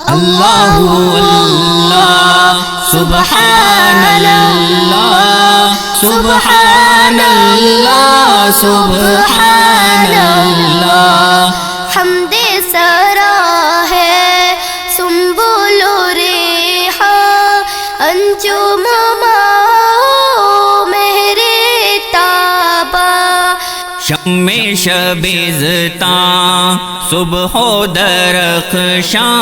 اللہ اللہ سبحان اللہ سبحان اللہ سبحان اللہ حمد سرا ہے سنبل و ریحاں انجم مہر تابا شم شبزتاں صبح و درخشاں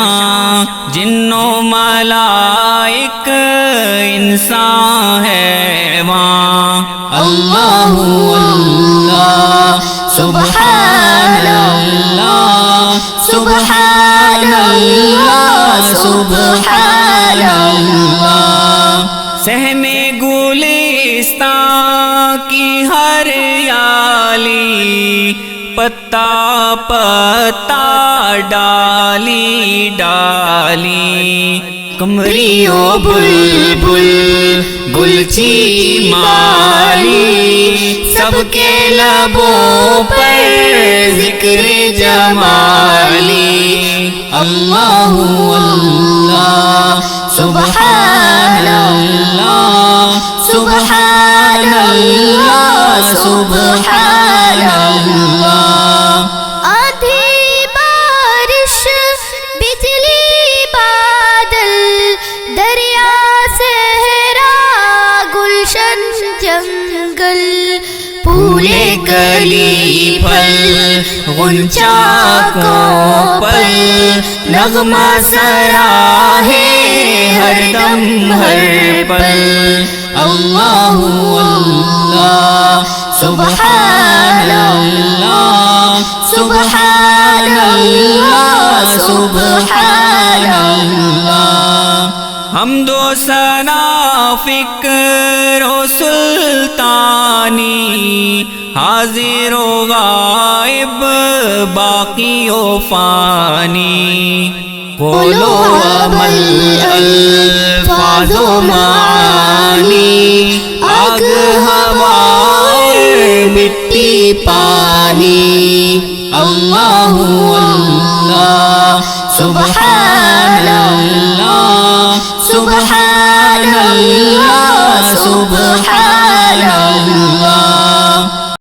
جن و ملائک انسان ہے وہاں اللہ اللہ سبحان اللہ سبحان اللہ سبحان اللہ سہم گلستان کی ہریالی پتا پتا ڈالی ڈالی قمری و بلبل گلچی مالی سب کے لبوں پر ذکر جمالی اللہ اللہ سبحان اللہ سبحان اللہ سبحان اللہ آندھی بارش بجلی بادل دریا صحرا گلشن جنگل پھولے کلی پھل غنچہ کو پل نغمہ سرا ہے ہر دم ہر پل اللہ اللہ سبحان اللہ سبحان اللہ سبحان اللہ حمد و ثنا فکر و سلطانی حاضر و غائب باقی و فانی قول و عمل الفاظ و معانی آگ ہوائے مٹی پانی اللہ اللہ سبحان